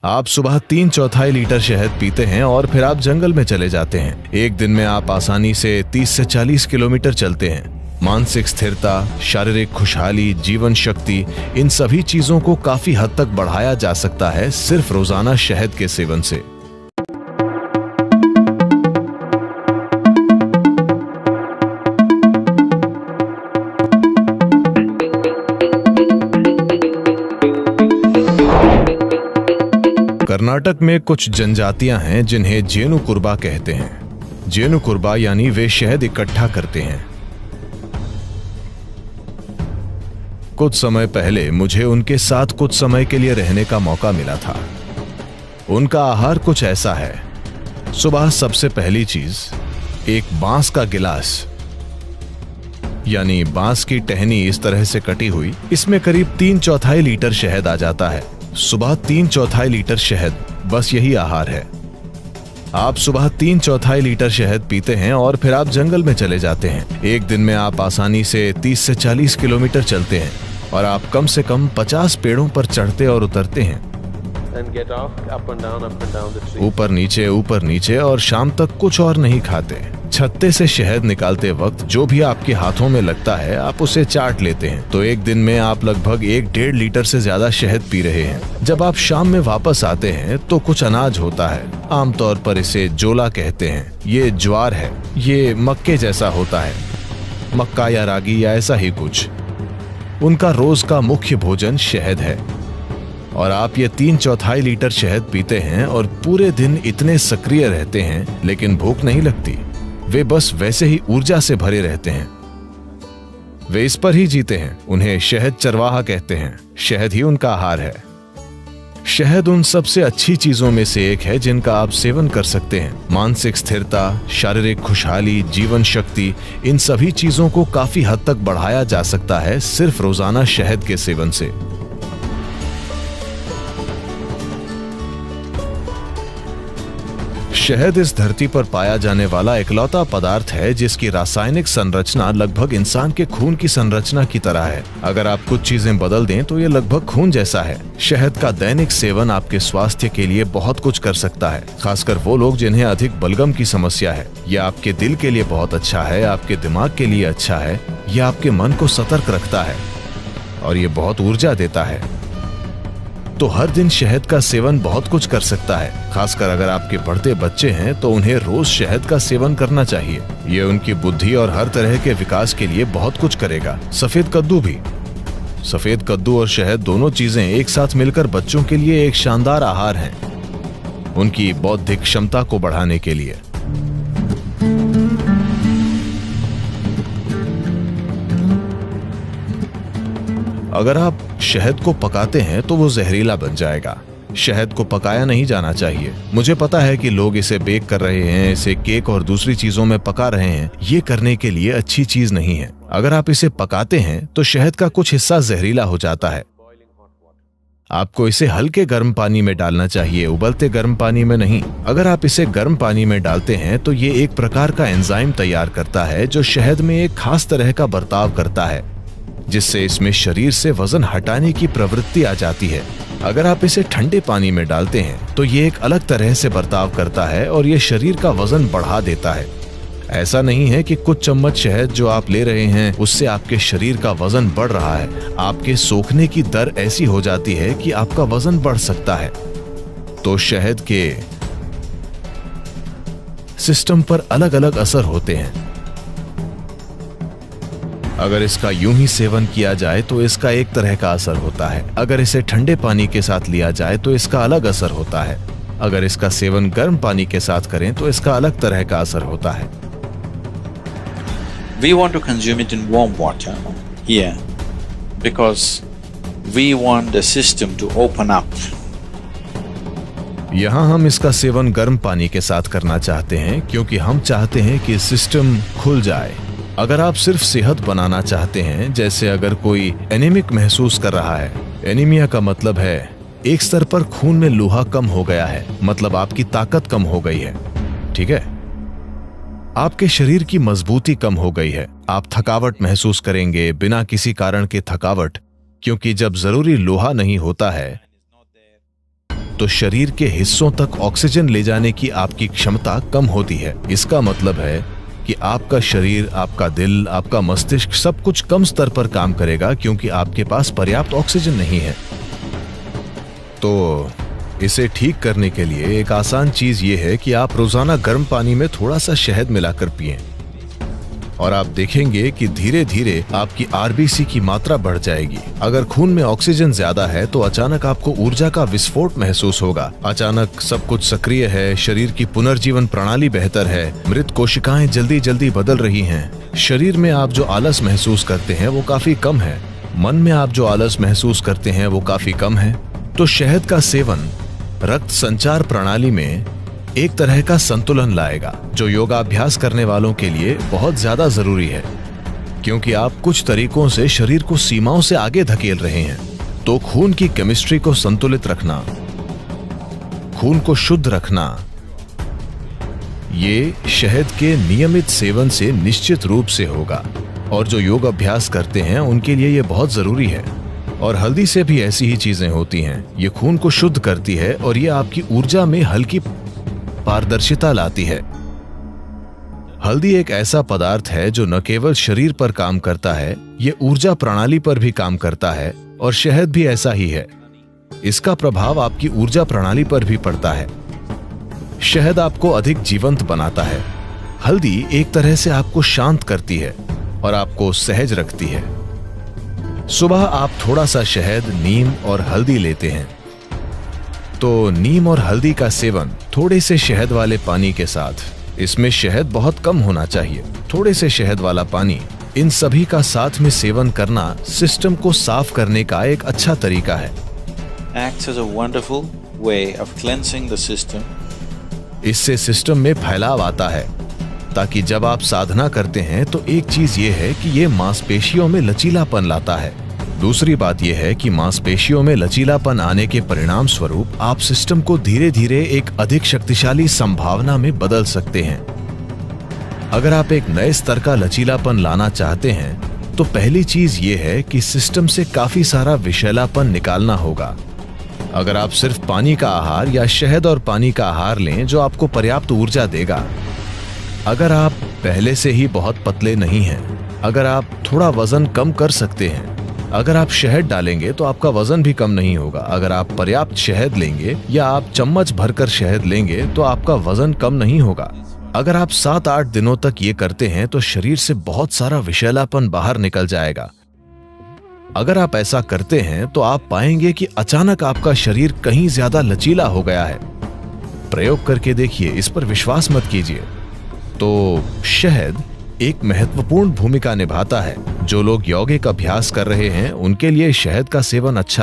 आप सुबह 3/4 लीटर शहद पीते हैं और फिर आप जंगल में चले जाते हैं। एक दिन में आप आसानी से 30 से 40 किलोमीटर चलते हैं। मानसिक स्थिरता, शारीरिक खुशहाली, जीवन शक्ति, इन सभी चीजों को काफी हद तक बढ़ाया जा सकता है सिर्फ रोजाना शहद के सेवन से। कर्नाटक में कुछ जनजातियां हैं जिन्हें जेनु कुर्बा कहते हैं। जेनु कुर्बा यानी वे शहद इकट्ठा करते हैं। कुछ समय पहले मुझे उनके साथ कुछ समय के लिए रहने का मौका मिला था। उनका आहार कुछ ऐसा है। सुबह सबसे पहली चीज एक बांस का गिलास, यानी बांस की टहनी इस तरह से कटी हुई, इसमें करीब 3/4 लीटर शहद आ जाता है। सुबह 3/4 लीटर शहद, बस यही आहार है। आप सुबह 3/4 लीटर शहद पीते हैं और फिर आप जंगल में चले जाते हैं। एक दिन में आप आसानी से 30 से 40 किलोमीटर चलते हैं और आप कम से कम 50 पेड़ों पर चढ़ते और उतरते हैं, ऊपर नीचे, और शाम तक कुछ और नहीं खाते। छत्ते से शहद निकालते वक्त जो भी आपके हाथों में लगता है आप उसे चाट लेते हैं। तो एक दिन में आप लगभग 1-1.5 लीटर से ज्यादा शहद पी रहे हैं। जब आप शाम में वापस आते हैं तो कुछ अनाज होता है, आमतौर पर इसे जोला कहते हैं। ये ज्वार है, ये मक्के जैसा होता है, मक्का या रागी या ऐसा ही कुछ। उनका रोज का मुख्य भोजन शहद है और आप ये 3/4 लीटर शहद पीते हैं और पूरे दिन इतने सक्रिय रहते हैं, लेकिन भूख नहीं लगती। वे बस वैसे ही ऊर्जा से भरे रहते हैं। वे इस पर ही जीते हैं। उन्हें शहद चरवाहा कहते हैं। शहद ही उनका आहार है। शहद उन सबसे अच्छी चीजों में से एक है जिनका आप सेवन कर सकते हैं। मानसिक स्थिरता, शारीरिक खुशहाली, जीवन शक्ति, इन सभी चीजों को काफी हद तक बढ़ाया जा सकता है सिर्फ रोजाना शहद के सेवन से। शहद इस धरती पर पाया जाने वाला इकलौता पदार्थ है जिसकी रासायनिक संरचना लगभग इंसान के खून की संरचना की तरह है। अगर आप कुछ चीजें बदल दें तो ये लगभग खून जैसा है। शहद का दैनिक सेवन आपके स्वास्थ्य के लिए बहुत कुछ कर सकता है, खासकर वो लोग जिन्हें अधिक बलगम की समस्या है। यह आपके दिल के लिए बहुत अच्छा है, आपके दिमाग के लिए अच्छा है, यह आपके मन को सतर्क रखता है और ये बहुत ऊर्जा देता है। तो हर दिन शहद का सेवन बहुत कुछ कर सकता है। खासकर अगर आपके बढ़ते बच्चे हैं तो उन्हें रोज शहद का सेवन करना चाहिए। ये उनकी बुद्धि और हर तरह के विकास के लिए बहुत कुछ करेगा। सफेद कद्दू भी। सफेद कद्दू और शहद दोनों चीजें एक साथ मिलकर बच्चों के लिए एक शानदार आहार हैं, उनकी बौद्धिक क्षमता को बढ़ाने के लिए। अगर आप शहद को पकाते हैं तो वो जहरीला बन जाएगा। शहद को पकाया नहीं जाना चाहिए। मुझे पता है कि लोग इसे बेक कर रहे हैं, इसे केक और दूसरी चीजों में पका रहे हैं। ये करने के लिए अच्छी चीज नहीं है। अगर आप इसे पकाते हैं तो शहद का कुछ हिस्सा जहरीला हो जाता है। आपको इसे हल्के गर्म पानी में डालना चाहिए, उबलते गर्म पानी में नहीं। अगर आप इसे गर्म पानी में डालते हैं तो ये एक प्रकार का एंजाइम तैयार करता है जो शहद में एक खास तरह का बर्ताव करता है, जिससे इसमें शरीर से वजन हटाने की प्रवृत्ति आ जाती है। अगर आप इसे ठंडे पानी में डालते हैं तो ये एक अलग तरह से बर्ताव करता है और ये शरीर का वजन बढ़ा देता है। ऐसा नहीं है कि कुछ चम्मच शहद जो आप ले रहे हैं उससे आपके शरीर का वजन बढ़ रहा है। आपके सोखने की दर ऐसी हो जाती है कि आपका वजन बढ़ सकता है। तो शहद के सिस्टम पर अलग अलग असर होते हैं। अगर इसका यूं ही सेवन किया जाए तो इसका एक तरह का असर होता है। अगर इसे ठंडे पानी के साथ लिया जाए तो इसका अलग असर होता है। अगर इसका सेवन गर्म पानी के साथ करें तो इसका अलग तरह का असर होता है। We want to consume it in warm water here because we want the system to open up. यहाँ हम इसका सेवन गर्म पानी के साथ करना चाहते हैं क्योंकि हम चाहते हैं कि सिस्टम खुल जाए। अगर आप सिर्फ सेहत बनाना चाहते हैं, जैसे अगर कोई एनीमिक महसूस कर रहा है, एनीमिया का मतलब है एक स्तर पर खून में लोहा कम हो गया है, मतलब आपकी ताकत कम हो गई है, ठीक है, आपके शरीर की मजबूती कम हो गई है। आप थकावट महसूस करेंगे, बिना किसी कारण के थकावट, क्योंकि जब जरूरी लोहा नहीं होता है तो शरीर के हिस्सों तक ऑक्सीजन ले जाने की आपकी क्षमता कम होती है। इसका मतलब है कि आपका शरीर, आपका दिल, आपका मस्तिष्क सब कुछ कम स्तर पर काम करेगा क्योंकि आपके पास पर्याप्त ऑक्सीजन नहीं है। तो इसे ठीक करने के लिए एक आसान चीज ये है कि आप रोजाना गर्म पानी में थोड़ा सा शहद मिलाकर पिएं और आप देखेंगे कि धीरे धीरे आपकी आरबीसी की मात्रा बढ़ जाएगी। अगर खून में ऑक्सीजन ज्यादा है तो अचानक आपको ऊर्जा का विस्फोट महसूस होगा। अचानक सब कुछ सक्रिय है, शरीर की पुनर्जीवन प्रणाली बेहतर है, मृत कोशिकाएं जल्दी जल्दी बदल रही हैं। शरीर में आप जो आलस महसूस करते हैं वो काफी कम है, मन में आप जो आलस महसूस करते हैं वो काफी कम है। तो शहद का सेवन रक्त संचार प्रणाली में एक तरह का संतुलन लाएगा, जो योगाभ्यास करने वालों के लिए बहुत ज्यादा जरूरी है, क्योंकि आप कुछ तरीकों से शरीर को सीमाओं से आगे धकेल रहे हैं। तो खून की केमिस्ट्री को संतुलित रखना, खून को शुद्ध रखना, ये शहद के नियमित सेवन से निश्चित रूप से होगा। और जो योग अभ्यास करते हैं उनके लिए ये बहुत जरूरी है। और हल्दी से भी ऐसी ही चीजें होती हैं। ये खून को शुद्ध करती है और ये आपकी ऊर्जा में हल्की पारदर्शिता लाती है। हल्दी एक ऐसा पदार्थ है जो न केवल शरीर पर काम करता है, ये ऊर्जा प्रणाली पर भी काम करता है। और शहद भी ऐसा ही है, इसका प्रभाव आपकी ऊर्जा प्रणाली पर भी पड़ता है। शहद आपको अधिक जीवंत बनाता है। हल्दी एक तरह से आपको शांत करती है और आपको सहज रखती है। सुबह आप थोड़ा सा शहद, नीम और हल्दी लेते हैं, तो नीम और हल्दी का सेवन थोड़े से शहद वाले पानी के साथ, इसमें शहद बहुत कम होना चाहिए, थोड़े से शहद वाला पानी, इन सभी का साथ में सेवन करना सिस्टम को साफ करने का एक अच्छा तरीका है। Acts as a wonderful way of cleansing the system. इससे सिस्टम में फैलाव आता है, ताकि जब आप साधना करते हैं तो एक चीज ये है कि ये मांसपेशियों में लचीलापन लाता है। दूसरी बात यह है कि मांसपेशियों में लचीलापन आने के परिणाम स्वरूप आप सिस्टम को धीरे धीरे एक अधिक शक्तिशाली संभावना में बदल सकते हैं। अगर आप एक नए स्तर का लचीलापन लाना चाहते हैं तो पहली चीज ये है कि सिस्टम से काफी सारा विषैलापन निकालना होगा। अगर आप सिर्फ पानी का आहार या शहद और पानी का आहार लें जो आपको पर्याप्त ऊर्जा देगा, अगर आप पहले से ही बहुत पतले नहीं हैं, अगर आप थोड़ा वजन कम कर सकते हैं, अगर आप शहद डालेंगे तो आपका वजन भी कम नहीं होगा। अगर आप पर्याप्त शहद लेंगे या आप चम्मच भरकर शहद लेंगे तो आपका वजन कम नहीं होगा। अगर आप 7-8 दिनों तक ये करते हैं तो शरीर से बहुत सारा विषैलापन बाहर निकल जाएगा। अगर आप ऐसा करते हैं तो आप पाएंगे कि अचानक आपका शरीर कहीं ज्यादा लचीला हो गया है। प्रयोग करके देखिए, इस पर विश्वास मत कीजिए। तो शहद एक महत्वपूर्ण भूमिका निभाता है। जो लोग यौगिक अभ्यास कर रहे हैं उनके लिए शहद का सेवन अच्छा